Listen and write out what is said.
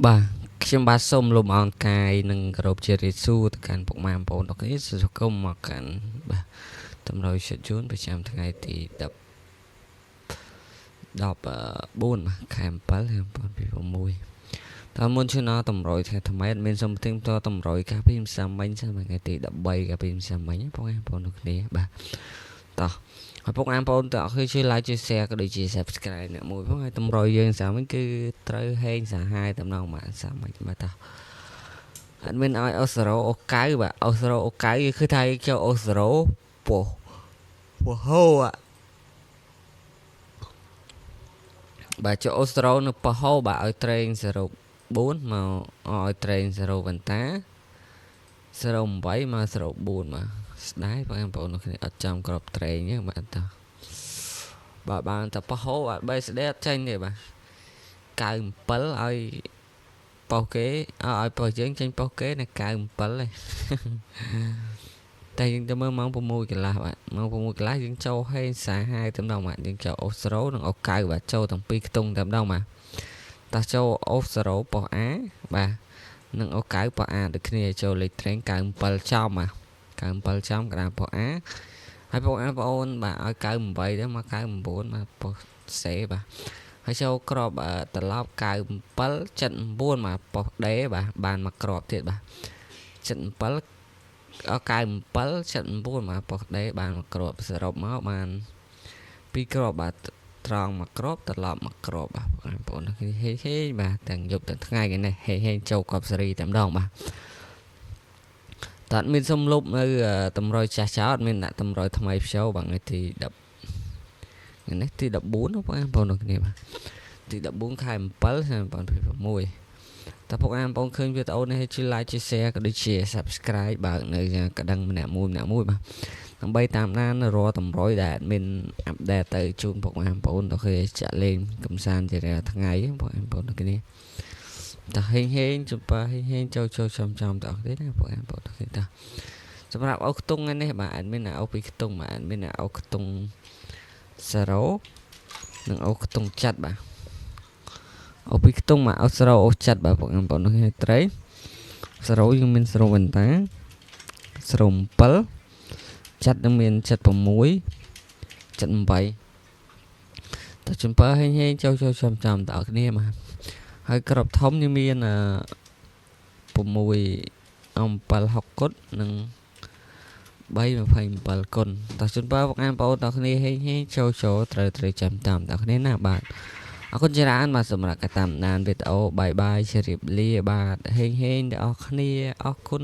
បាទខ្ញុំបាទសូមលំអរកាយនិងគោរពជារីស៊ូទៅកាន់ពុកម៉ែបងប្អូនទាំងគ្នាសូមគមមកកាន់បាទតម្រូវចិត្តជូនប្រចាំថ្ងៃទី14បាទខែ7ឆ្នាំ2026តាមមុនឈ្មោះតម្រុយថ្ងៃថ្មីអត់មានសំទិញតតម្រុយកាលពីម្សិលមិញថ្ងៃទី13កាលពីម្សិលមិញបងប្អូនទាំងគ្នាបាទតោះហើយពុកបងប្អូនតើអរជួយ like ជួយ share ក៏ដូចជា subscribe អ្នកមួយផងហើយតម្រុយយើងស្រាប់វិញគឺត្រូវហេងសាហាយតំណងមកស្រាប់មិនបាទតោះអត់មានឲ្យអូសរ៉ូអូកៅបាទអូសរ៉ូអូកៅគឺថាចូលអូសរ៉ូពោះហូបាទចូលអូសរ៉ូនៅប៉ហូបាទឲ្យត្រេង04មកឲ្យត្រេង0វ៉ាន់តា08មក04មកស្ដាយបងប្អូនគ្នាអត់ចាំក្របត្រេងទេបាទតោះបាទបានតែប៉ហូបាទបីស្ដេអត់ចាញ់ទេបាទ97ឲ្យប៉ោះគេឲ្យប៉ោះយើងចេញប៉ោះគេនៅ97ទេតែយើងទៅមើលម៉ោង6កន្លះបាទម៉ោង6កន្លះយើងចូលហេងសាហាយតែម្ដងបាទយើងចូលអូសរ៉ូនិងអូកៅបាទចូលទាំងពីរខ្ទង់តែម្ដងបាទតោះចូលអូសរ៉ូប៉ោះអាបាទនិងអូកៅប៉ោះអាដូចគ្នាចូលលេខត្រេង97ចំបាទ97ចំក្តារប៉ោះអាហើយបងប្អូនបាទឲ្យ98ទៅមក99បាទប៉ោះសេបាទហើយចូលក្របត្រឡប់97 79បាទប៉ោះដេបាទបានមកក្របទៀតបាទ77 97 79បាទប៉ោះដេបានមកក្របសរុបមកបាន2ក្របបាទត្រង់មកក្របត្រឡប់មកក្របបាទបងប្អូនហេបាទទាំងយប់ទាំងថ្ងៃនេះហេចូលកប់សេរីតែម្ដងបាទតើមានសំលុបនៅតម្រុយចាស់ចោតមានដាក់តម្រុយថ្មីផ្យោបាទថ្ងៃទី10ថ្ងៃនេះទី14បងប្អូនគ្នាបាទទី14ខែ7ឆ្នាំ2026តើពុកអានបងឃើញវីដេអូនេះជួយ like ជួយ share ក៏ដូចជា subscribe បើនៅកណ្ដឹងម្នាក់មួយបាទដើម្បីតាមដានរាល់តម្រុយដែលមានអាប់ដេតទៅជូនពុកម៉ែបងប្អូនទៅគេចាក់លេងកំសាន្តជារាល់ថ្ងៃបងប្អូនគ្នាតើហេងចំប៉ាហេងចូលចំតអស់ទេណាបងប្អូនគ្នាតើសម្រាប់អោខ្ទង់នេះបាទអត់មានអោពីខ្ទង់បាទអត់មានអោខ្ទង់0និងអោខ្ទង់ចាត់បាទអោពីខ្ទង់មកអោ0អោចាត់បាទបងប្អូនគ្នាត្រី0យើងមាន0វ៉ាន់តា07ចាត់នឹងមាន76 78តើចំប៉ាហេងចូលចំតអស់គ្នាបាទហើយក្របធំយើងមាន6អំ7 6គុតនិង327គុណតើជូនបងប្អូនទាំងគ្នាហេងចូលត្រូវចាំតាមទាំងគ្នាណាបាទអរគុណច្រើនបាទសម្រាប់ការតាមដានវីដេអូបាយជម្រាបលាបាទហេងទាំងអស់គ្នាអរគុណ